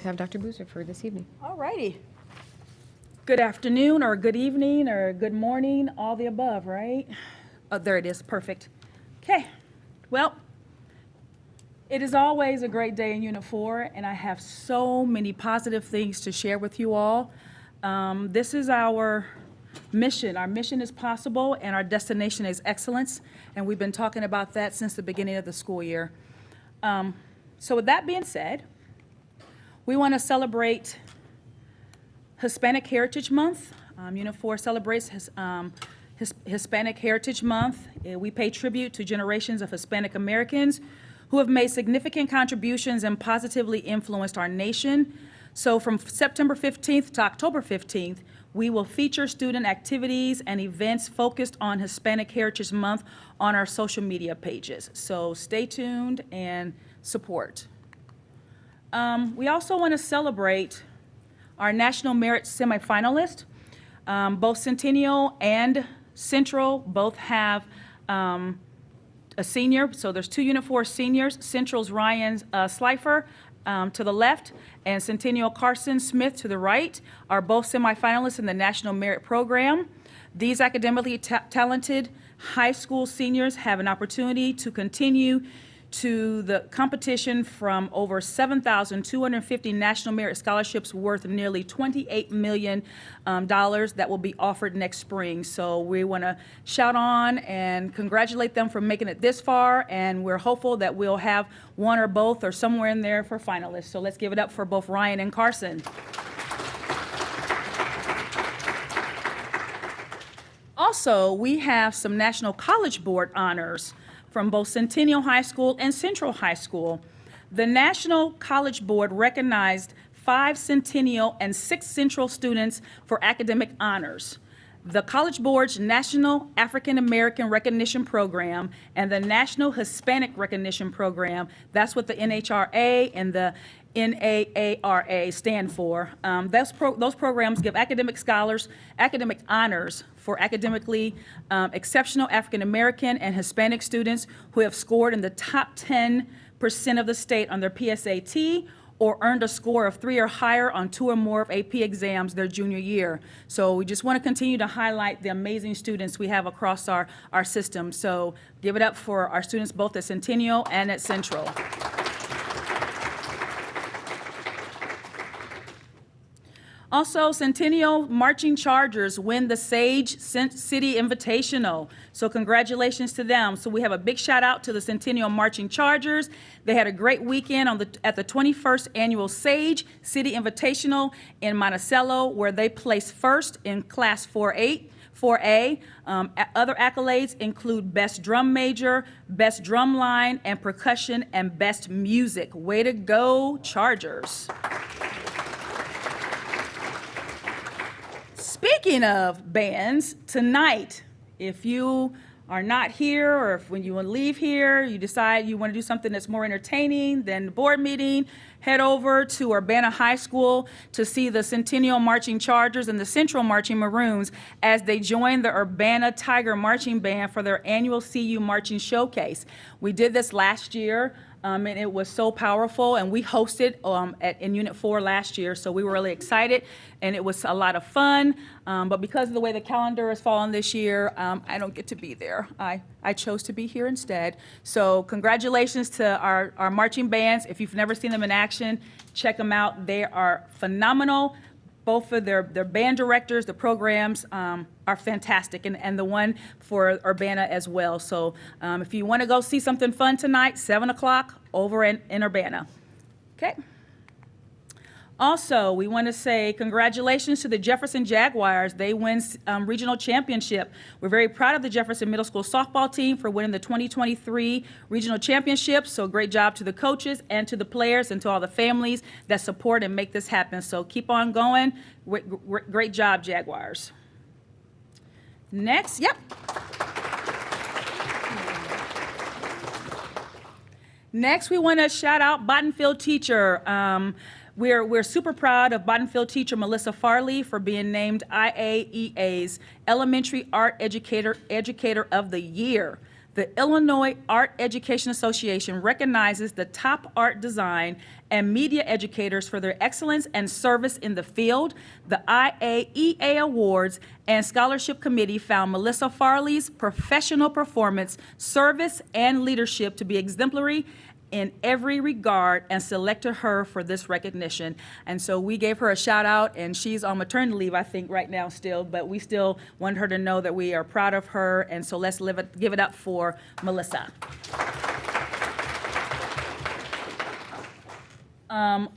have Dr. Boozer for this evening. All righty. Good afternoon, or good evening, or good morning, all the above, right? Oh, there it is, perfect. Okay, well, it is always a great day in Unit 4, and I have so many positive things to share with you all. This is our mission. Our mission is possible, and our destination is excellence, and we've been talking about that since the beginning of the school year. So with that being said, we want to celebrate Hispanic Heritage Month. Unit 4 celebrates Hispanic Heritage Month. We pay tribute to generations of Hispanic Americans who have made significant contributions and positively influenced our nation. So from September 15th to October 15th, we will feature student activities and events focused on Hispanic Heritage Month on our social media pages. So stay tuned and support. We also want to celebrate our National Merit semifinalists. Both Centennial and Central both have a senior, so there's two Unit 4 seniors. Central's Ryan Slifer to the left, and Centennial Carson Smith to the right are both semifinalists in the National Merit Program. These academically talented high school seniors have an opportunity to continue to the competition from over 7,250 National Merit Scholarships worth nearly $28 million that will be offered next spring. So we want to shout on and congratulate them for making it this far, and we're hopeful that we'll have one or both or somewhere in there for finalists. So let's give it up for both Ryan and Carson. Also, we have some National College Board honors from both Centennial High School and Central High School. The National College Board recognized 5 Centennial and 6 Central students for academic honors. The College Board's National African American Recognition Program and the National Hispanic Recognition Program, that's what the NHRA and the NAARA stand for. Those programs give academic scholars academic honors for academically exceptional African American and Hispanic students who have scored in the top 10% of the state on their PSAT or earned a score of 3 or higher on 2 or more of AP exams their junior year. So we just want to continue to highlight the amazing students we have across our system. So give it up for our students both at Centennial and at Central. Also, Centennial Marching Chargers win the Sage City Invitational. So congratulations to them. So we have a big shout out to the Centennial Marching Chargers. They had a great weekend at the 21st Annual Sage City Invitational in Monticello, where they placed first in Class 4A. Other accolades include Best Drum Major, Best Drum Line and Percussion, and Best Music. Way to go, Chargers. Speaking of bands, tonight, if you are not here or if when you want to leave here, you decide you want to do something that's more entertaining than the board meeting, head over to Urbana High School to see the Centennial Marching Chargers and the Central Marching Maroons as they join the Urbana Tiger Marching Band for their annual CU Marching Showcase. We did this last year. And it was so powerful, and we hosted in Unit 4 last year, so we were really excited, and it was a lot of fun. But because of the way the calendar has fallen this year, I don't get to be there. I chose to be here instead. So congratulations to our marching bands. If you've never seen them in action, check them out. They are phenomenal. Both of their band directors, the programs are fantastic, and the one for Urbana as well. So if you want to go see something fun tonight, 7 o'clock over in Urbana. Okay. Also, we want to say congratulations to the Jefferson Jaguars. They win regional championship. We're very proud of the Jefferson Middle School softball team for winning the 2023 regional championship. So great job to the coaches and to the players and to all the families that support and make this happen. So keep on going. Great job, Jaguars. Next, Next, we want to shout out Bottenfield teacher. We're super proud of Bottenfield teacher Melissa Farley for being named IAEA's Elementary Art Educator of the Year. The Illinois Art Education Association recognizes the top art design and media educators for their excellence and service in the field. The IAEA Awards and Scholarship Committee found Melissa Farley's professional performance, service, and leadership to be exemplary in every regard and selected her for this recognition. And so we gave her a shout out, and she's on maternity leave, I think, right now still, but we still want her to know that we are proud of her, and so let's give it up for Melissa.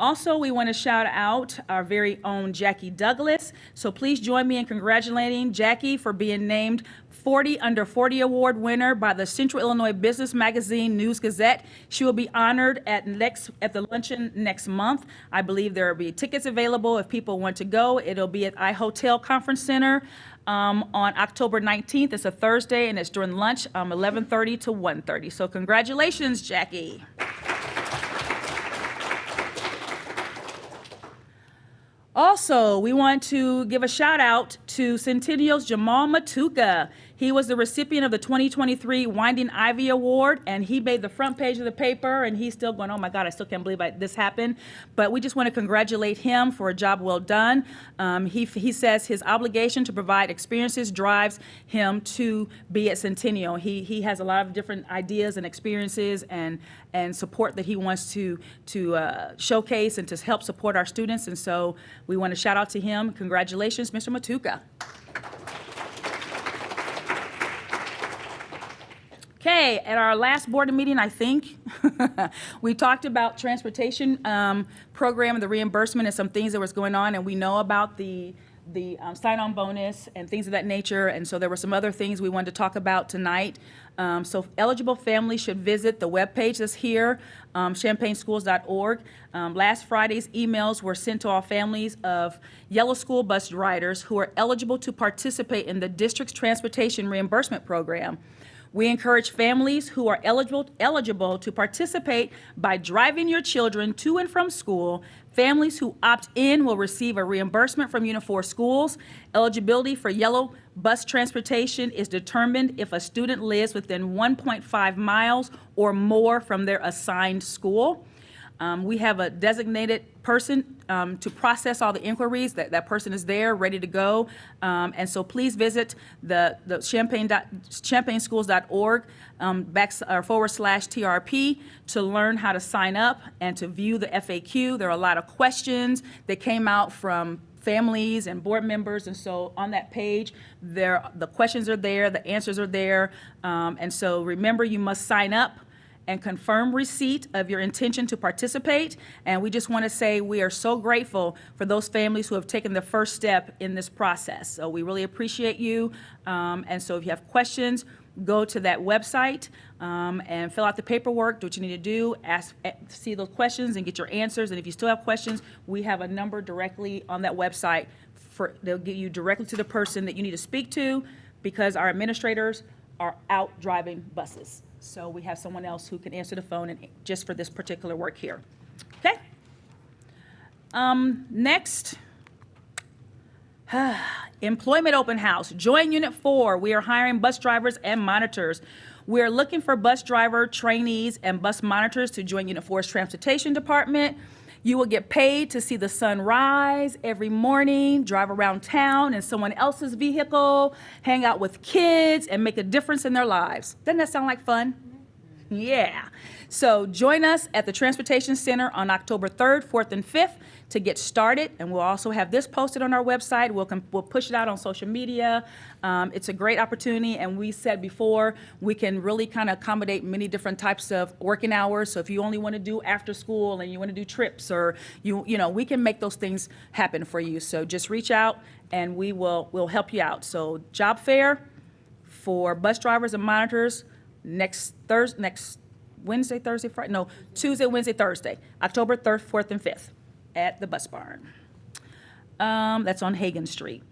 Also, we want to shout out our very own Jackie Douglas. So please join me in congratulating Jackie for being named 40 Under 40 Award winner by the Central Illinois Business Magazine News Gazette. She will be honored at the luncheon next month. I believe there will be tickets available if people want to go. It'll be at iHotel Conference Center on October 19th. It's a Thursday, and it's during lunch, 11:30 to 1:30. So congratulations, Jackie. Also, we want to give a shout out to Centennial's Jamal Matuka. He was the recipient of the 2023 Winding Ivy Award, and he made the front page of the paper, and he's still going, oh my God, I still can't believe this happened. But we just want to congratulate him for a job well done. He says his obligation to provide experiences drives him to be at Centennial. He has a lot of different ideas and experiences and support that he wants to showcase and to help support our students. And so we want to shout out to him. Congratulations, Mr. Matuka. Okay, at our last board meeting, I think, we talked about transportation program and the reimbursement and some things that was going on, and we know about the sign-on bonus and things of that nature, and so there were some other things we wanted to talk about tonight. So eligible families should visit the webpage that's here, champaignschools.org. Last Friday's emails were sent to all families of yellow school bus riders who are eligible to participate in the district's transportation reimbursement program. We encourage families who are eligible to participate by driving your children to and from school. Families who opt in will receive a reimbursement from Unifor Schools. Eligibility for yellow bus transportation is determined if a student lives within 1.5 miles or more from their assigned school. We have a designated person to process all the inquiries. That person is there, ready to go. And so please visit the champaignschools.org /TRP to learn how to sign up and to view the FAQ. There are a lot of questions that came out from families and board members, and so on that page, the questions are there, the answers are there. And so remember, you must sign up and confirm receipt of your intention to participate. And we just want to say we are so grateful for those families who have taken the first step in this process. So we really appreciate you. And so if you have questions, go to that website and fill out the paperwork, do what you need to do, see those questions and get your answers. And if you still have questions, we have a number directly on that website. They'll get you directly to the person that you need to speak to, because our administrators are out driving buses. So we have someone else who can answer the phone and just for this particular work here. Okay? Next, employment open house. Join Unit 4. We are hiring bus drivers and monitors. We are looking for bus driver trainees and bus monitors to join Unit 4's transportation department. You will get paid to see the sun rise every morning, drive around town in someone else's vehicle, hang out with kids, and make a difference in their lives. Doesn't that sound like fun? Yeah. So join us at the Transportation Center on October 3rd, 4th, and 5th to get started. And we'll also have this posted on our website. We'll push it out on social media. It's a great opportunity. And we said before, we can really kind of accommodate many different types of working hours. So if you only want to do after school and you want to do trips, or we can make those things happen for you. So just reach out and we'll help you out. So job fair for bus drivers and monitors next Wednesday, Thursday, Friday, no, Tuesday, Wednesday, Thursday, October 3rd, 4th, and 5th at the Bus Barn. That's on Hagen Street.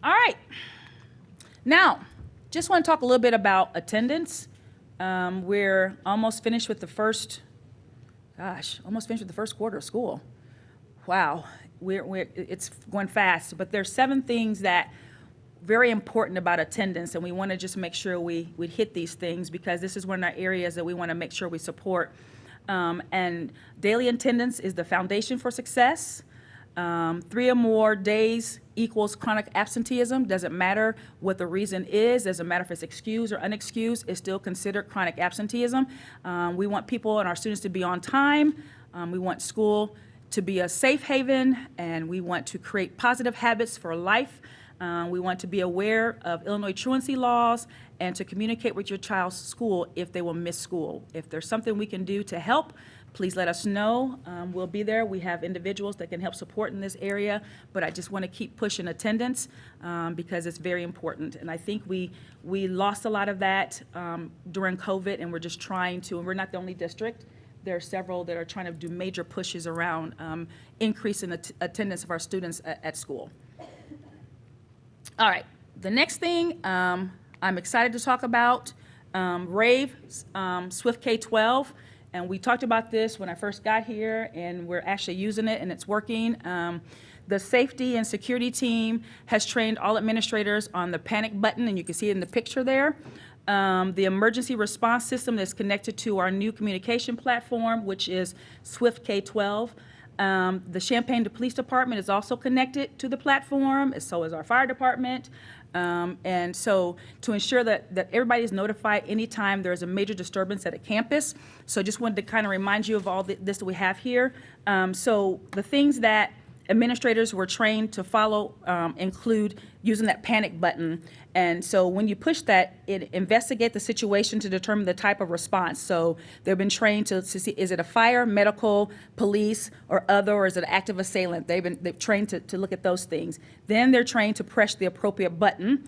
All right. Now, just want to talk a little bit about attendance. We're almost finished with the first quarter of school. Wow, it's going fast, but there's 7 things that very important about attendance, and we want to just make sure we hit these things because this is one of our areas that we want to make sure we support. And daily attendance is the foundation for success. 3 or more days equals chronic absenteeism. Doesn't matter what the reason is. Doesn't matter if it's excused or unexcused. It's still considered chronic absenteeism. We want people and our students to be on time. We want school to be a safe haven, and we want to create positive habits for life. We want to be aware of Illinois truancy laws and to communicate with your child's school if they will miss school. If there's something we can do to help, please let us know. We'll be there. We have individuals that can help support in this area, but I just want to keep pushing attendance because it's very important. And I think we lost a lot of that during COVID, and we're just trying to, and we're not the only district. There are several that are trying to do major pushes around increasing the attendance of our students at school. All right, the next thing I'm excited to talk about, RAVE, Swift K-12. And we talked about this when I first got here, and we're actually using it, and it's working. The safety and security team has trained all administrators on the panic button, and you can see it in the picture there. The emergency response system that's connected to our new communication platform, which is Swift K-12. The Champaign Police Department is also connected to the platform, and so is our fire department. And so to ensure that everybody is notified anytime there's a major disturbance at a campus. So just wanted to kind of remind you of all this that we have here. So the things that administrators were trained to follow include using that panic button. And so when you push that, it investigates the situation to determine the type of response. So they've been trained to see, is it a fire, medical, police, or other, or is it an active assailant? They've trained to look at those things. Then they're trained to press the appropriate button.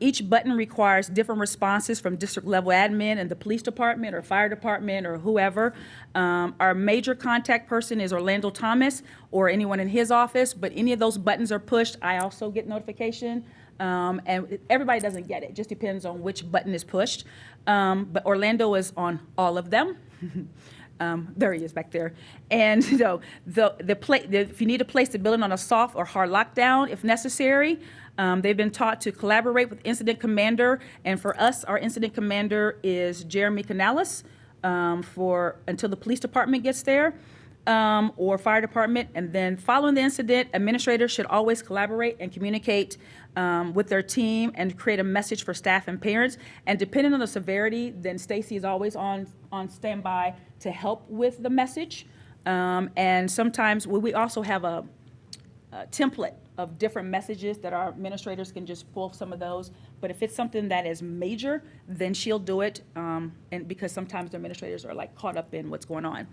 Each button requires different responses from district level admin and the police department or fire department or whoever. Our major contact person is Orlando Thomas or anyone in his office, but any of those buttons are pushed, I also get notification. And everybody doesn't get it. It just depends on which button is pushed. But Orlando is on all of them. There he is back there. And so if you need to place the building on a soft or hard lockdown, if necessary, they've been taught to collaborate with incident commander. And for us, our incident commander is Jeremy Canales until the police department gets there. Or fire department, and then following the incident, administrators should always collaborate and communicate with their team and create a message for staff and parents. And depending on the severity, then Stacy is always on standby to help with the message. And sometimes we also have a template of different messages that our administrators can just pull some of those. But if it's something that is major, then she'll do it, and because sometimes the administrators are like caught up in what's going on.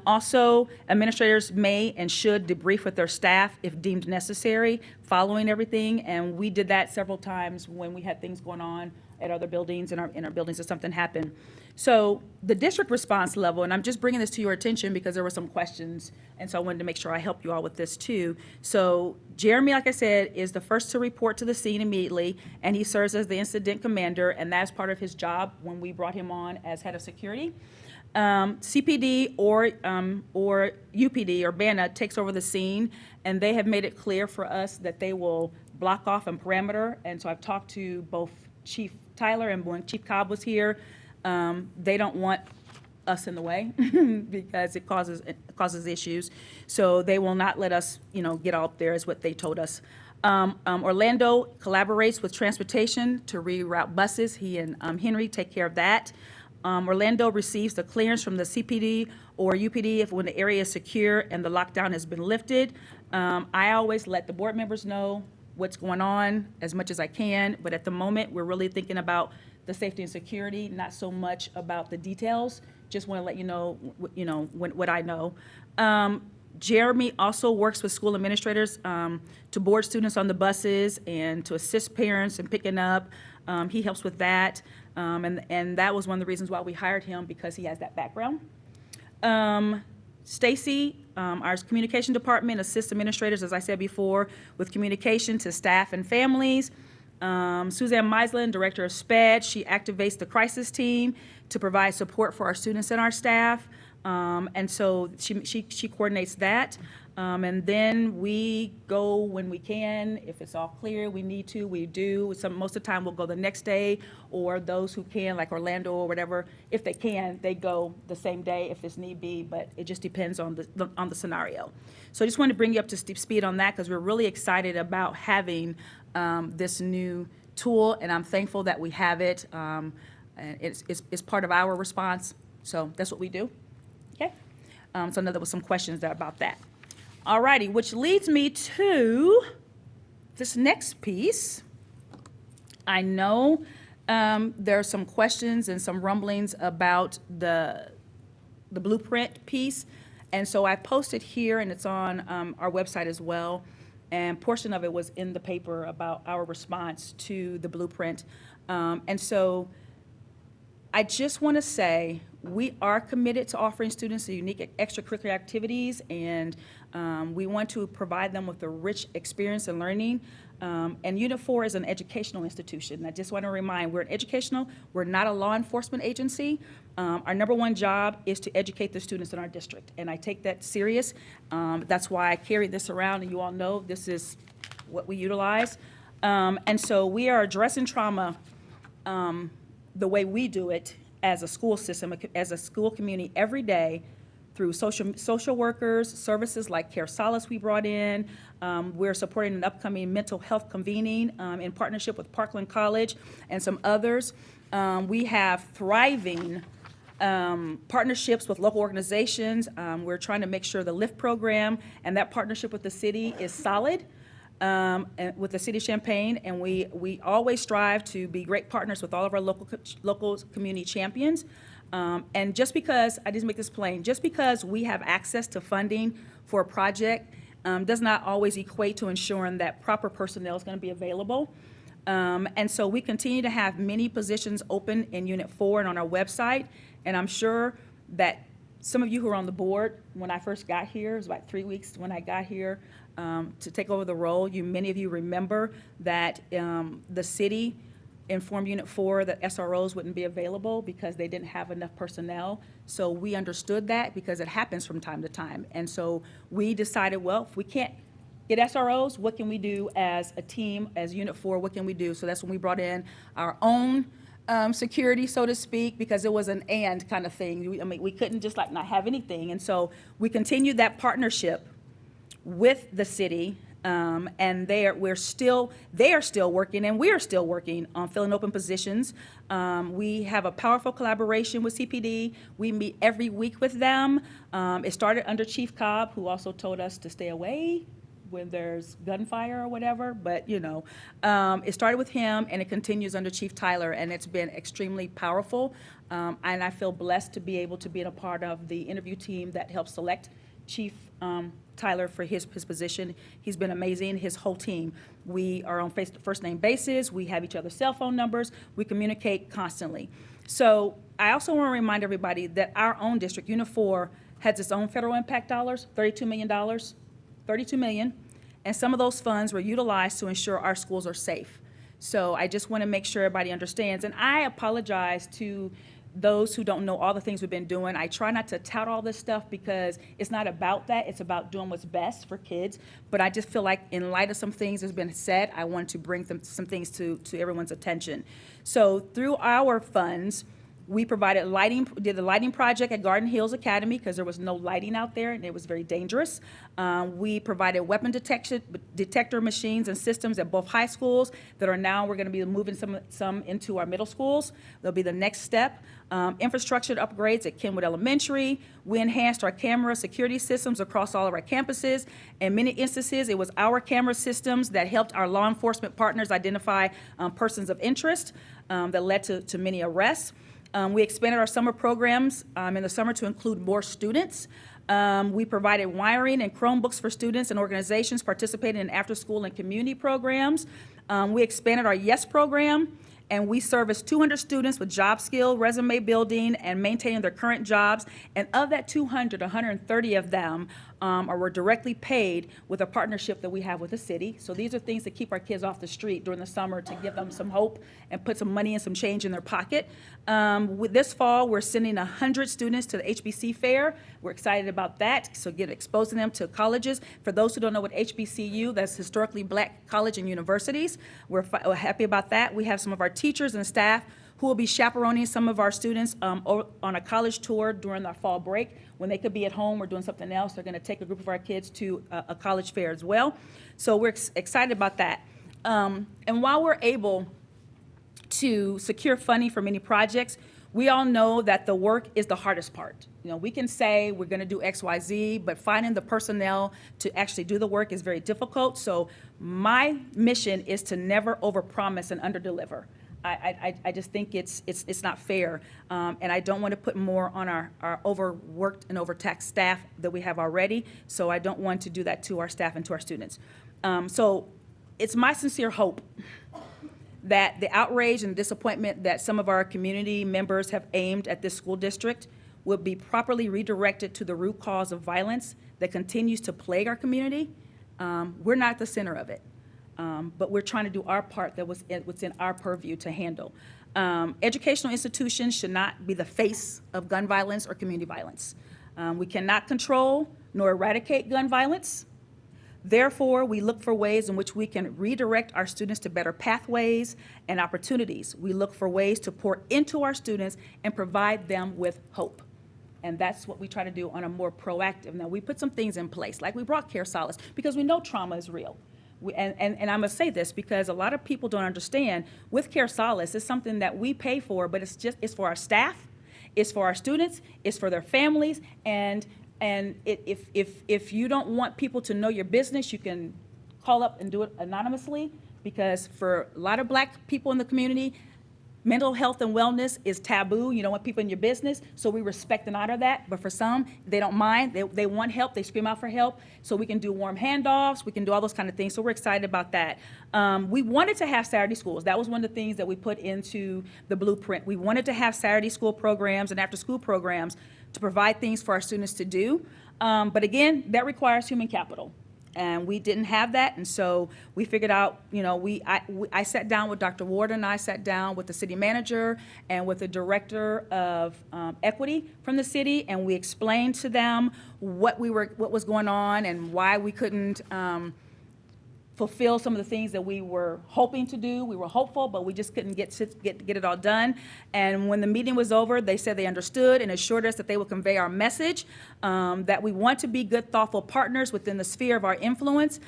Also, administrators may and should debrief with their staff if deemed necessary, following everything. And we did that several times when we had things going on at other buildings, in our buildings, if something happened. So the district response level, and I'm just bringing this to your attention because there were some questions, and so I wanted to make sure I help you all with this too. So Jeremy, like I said, is the first to report to the scene immediately, and he serves as the incident commander, and that's part of his job when we brought him on as head of security. CPD or UPD or BANA takes over the scene, and they have made it clear for us that they will block off and perimeter. And so I've talked to both Chief Tyler and when Chief Cobb was here. They don't want us in the way because it causes issues. So they will not let us, get out there, is what they told us. Orlando collaborates with transportation to reroute buses. He and Henry take care of that. Orlando receives the clearance from the CPD or UPD if when the area is secure and the lockdown has been lifted. I always let the board members know what's going on as much as I can, but at the moment, we're really thinking about the safety and security, not so much about the details. Just want to let you know, what I know. Jeremy also works with school administrators to board students on the buses and to assist parents in picking up. He helps with that, and that was one of the reasons why we hired him, because he has that background. Stacy, our communication department, assists administrators, as I said before, with communication to staff and families. Suzanne Meislin, director of SPED, she activates the crisis team to provide support for our students and our staff. And so she coordinates that. And then we go when we can. If it's all clear, we need to, we do. Most of the time, we'll go the next day, or those who can, like Orlando or whatever, if they can, they go the same day if it's need be, but it just depends on the scenario. So I just wanted to bring you up to speed on that, because we're really excited about having this new tool, and I'm thankful that we have it. And it's part of our response, so that's what we do. Okay? So I know there was some questions there about that. All righty, which leads me to this next piece. I know there are some questions and some rumblings about the blueprint piece, and so I posted here, and it's on our website as well, and portion of it was in the paper about our response to the blueprint. And so I just want to say we are committed to offering students unique extracurricular activities, and we want to provide them with a rich experience and learning. And Unit 4 is an educational institution. I just want to remind, we're not a law enforcement agency. Our number one job is to educate the students in our district, and I take that serious. That's why I carry this around, and you all know this is what we utilize. And so we are addressing trauma the way we do it as a school system, as a school community every day, through social workers, services like Care Solace we brought in. We're supporting an upcoming mental health convening in partnership with Parkland College and some others. We have thriving partnerships with local organizations. We're trying to make sure the LIFT program and that partnership with the city is solid. And with the City of Champaign, and we always strive to be great partners with all of our local community champions. And just because, I just make this plain, just because we have access to funding for a project does not always equate to ensuring that proper personnel is going to be available. And so we continue to have many positions open in Unit 4 and on our website, and I'm sure that some of you who are on the board, when I first got here, it was about 3 weeks when I got here to take over the role, many of you remember that the city informed Unit 4 that SROs wouldn't be available because they didn't have enough personnel. So we understood that, because it happens from time to time. And so we decided, well, if we can't get SROs, what can we do as a team, as Unit 4, what can we do? So that's when we brought in our own security, so to speak, because it was an and kind of thing. We couldn't just like not have anything. And so we continued that partnership with the city, and they are still working, and we are still working on filling open positions. We have a powerful collaboration with CPD. We meet every week with them. It started under Chief Cobb, who also told us to stay away when there's gunfire or whatever, but it started with him, and it continues under Chief Tyler, and it's been extremely powerful. And I feel blessed to be able to be a part of the interview team that helped select Chief Tyler for his position. He's been amazing, his whole team. We are on first name basis. We have each other's cell phone numbers. We communicate constantly. So I also want to remind everybody that our own district, Unit 4, has its own federal impact dollars, $32 million, $32 million, and some of those funds were utilized to ensure our schools are safe. So I just want to make sure everybody understands, and I apologize to those who don't know all the things we've been doing. I try not to tout all this stuff because it's not about that. It's about doing what's best for kids. But I just feel like in light of some things that's been said, I want to bring some things to everyone's attention. So through our funds, we provided did the lighting project at Garden Hills Academy because there was no lighting out there and it was very dangerous. We provided weapon detector machines and systems at both high schools that are now, we're going to be moving some into our middle schools. That'll be the next step. Infrastructure upgrades at Kenwood Elementary. We enhanced our camera security systems across all of our campuses. In many instances, it was our camera systems that helped our law enforcement partners identify persons of interest that led to many arrests. We expanded our summer programs in the summer to include more students. We provided wiring and Chromebooks for students and organizations participating in after-school and community programs. We expanded our YES program, and we service 200 students with job skill, resume building, and maintaining their current jobs. And of that 200, 130 of them or we're directly paid with a partnership that we have with the city. So these are things that keep our kids off the street during the summer to give them some hope and put some money and some change in their pocket. With this fall, we're sending 100 students to the HBC Fair. We're excited about that, so exposing them to colleges. For those who don't know what HBCU, that's Historically Black College and Universities. We're happy about that. We have some of our teachers and staff who will be chaperoning some of our students on a college tour during our fall break. When they could be at home or doing something else, they're going to take a group of our kids to a college fair as well. So we're excited about that. And while we're able to secure funding for many projects, we all know that the work is the hardest part. You know, we can say we're going to do X, Y, Z, but finding the personnel to actually do the work is very difficult. So my mission is to never overpromise and underdeliver. I just think it's not fair, and I don't want to put more on our overworked and overtaxed staff that we have already, so I don't want to do that to our staff and to our students. So it's my sincere hope that the outrage and disappointment that some of our community members have aimed at this school district will be properly redirected to the root cause of violence that continues to plague our community. We're not at the center of it. But we're trying to do our part that was what's in our purview to handle. Educational institutions should not be the face of gun violence or community violence. We cannot control nor eradicate gun violence. Therefore, we look for ways in which we can redirect our students to better pathways and opportunities. We look for ways to pour into our students and provide them with hope. And that's what we try to do on a more proactive. Now, we put some things in place, like we brought Care Solace, because we know trauma is real. And I must say this because a lot of people don't understand, with Care Solace, it's something that we pay for, but it's for our staff, it's for our students, it's for their families, and if you don't want people to know your business, you can call up and do it anonymously, because for a lot of Black people in the community, mental health and wellness is taboo. You don't want people in your business, so we respect and honor that. But for some, they don't mind. They want help. They scream out for help. So we can do warm handoffs. We can do all those kind of things. So we're excited about that. We wanted to have Saturday schools. That was one of the things that we put into the blueprint. We wanted to have Saturday school programs and after-school programs to provide things for our students to do. But again, that requires human capital. And we didn't have that, and so we figured out, you know, I sat down with Dr. Ward, and I sat down with the city manager and with the director of equity from the city, and we explained to them what was going on and why we couldn't fulfill some of the things that we were hoping to do. We were hopeful, but we just couldn't get it all done. And when the meeting was over, they said they understood and assured us that they would convey our message, that we want to be good, thoughtful partners within the sphere of our influence.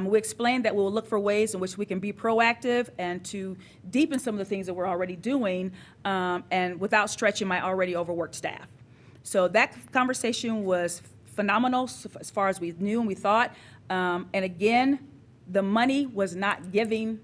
We explained that we will look for ways in which we can be proactive and to deepen some of the things that we're already doing, and without stretching my already overworked staff. So that conversation was phenomenal as far as we knew and we thought. And again, the money was not given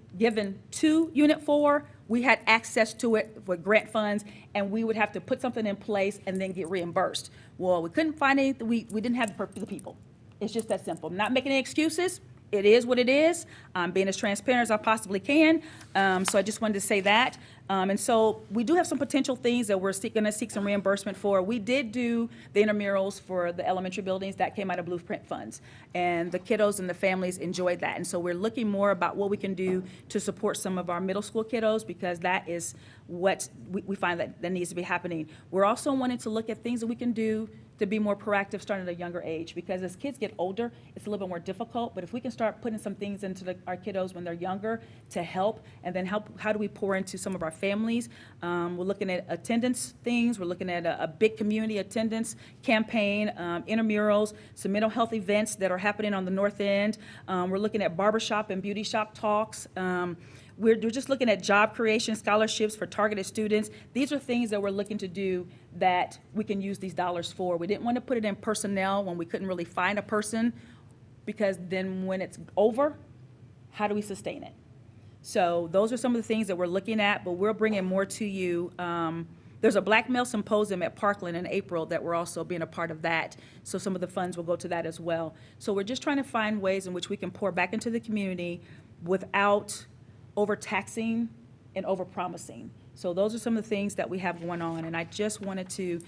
to Unit 4. We had access to it with grant funds, and we would have to put something in place and then get reimbursed. Well, we couldn't find anything. We didn't have the people. It's just that simple. I'm not making any excuses. It is what it is. I'm being as transparent as I possibly can. So I just wanted to say that. And so we do have some potential things that we're going to seek some reimbursement for. We did do the intramurals for the elementary buildings. That came out of Blueprint funds. And the kiddos and the families enjoyed that. And so we're looking more about what we can do to support some of our middle school kiddos, because that is what we find that needs to be happening. We're also wanting to look at things that we can do to be more proactive starting at a younger age, because as kids get older, it's a little bit more difficult. But if we can start putting some things into our kiddos when they're younger to help, and then how do we pour into some of our families? We're looking at attendance things. We're looking at a big community attendance campaign, intramurals, some mental health events that are happening on the north end. We're looking at barbershop and beauty shop talks. We're just looking at job creation, scholarships for targeted students. These are things that we're looking to do that we can use these dollars for. We didn't want to put it in personnel when we couldn't really find a person, because then when it's over, how do we sustain it? So those are some of the things that we're looking at, but we're bringing more to you. There's a Black Male Symposium at Parkland in April that we're also being a part of that. So some of the funds will go to that as well. So we're just trying to find ways in which we can pour back into the community without overtaxing and overpromising. So those are some of the things that we have going on, and I just wanted to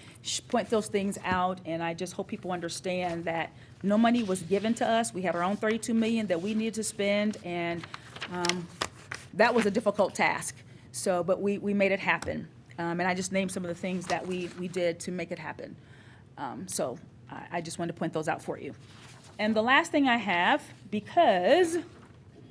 point those things out, and I just hope people understand that No money was given to us. We had our own $32 million that we needed to spend, and that was a difficult task. So, but we made it happen. And I just named some of the things that we did to make it happen. So I just wanted to point those out for you. And the last thing I have, because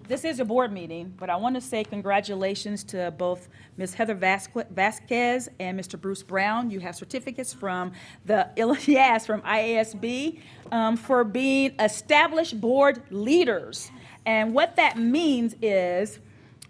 this is a board meeting, but I want to say congratulations to both Ms. Heather Vasquez and Mr. Bruce Brown. You have certificates from from IASB for being established board leaders. And what that means is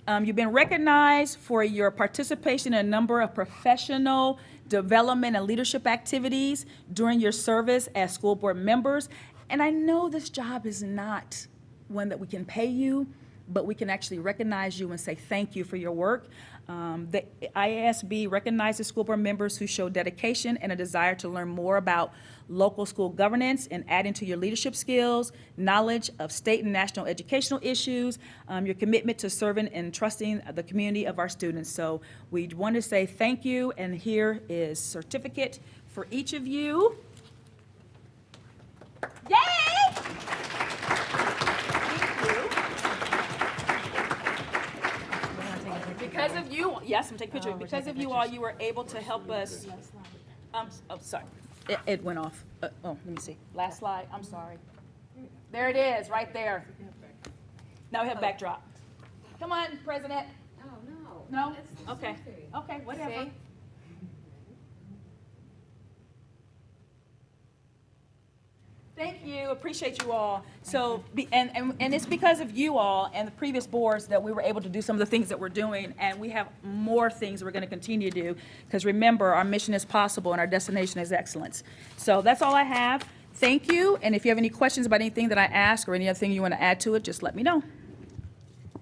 you've been recognized for your participation in a number of professional development and leadership activities during your service as school board members. And I know this job is not one that we can pay you, but we can actually recognize you and say thank you for your work. The IASB recognizes school board members who show dedication and a desire to learn more about local school governance and adding to your leadership skills, knowledge of state and national educational issues, your commitment to serving and trusting the community of our students. So we want to say thank you, and here is certificate for each of you. Yay! Because of you, yes, I'm taking a picture. Because of you all, you were able to help us. Oh, sorry, it went off. Let me see. Last slide. I'm sorry. There it is, right there. Now we have backdrop. Come on, President. Oh, no. No? Okay. Okay, whatever. See? Thank you, appreciate you all. So, and it's because of you all and the previous boards that we were able to do some of the things that we're doing, and we have more things we're gonna continue to do, because remember, our mission is possible and our destination is excellence. So that's all I have. Thank you, and if you have any questions about anything that I asked or any other thing you wanna add to it, just let me know.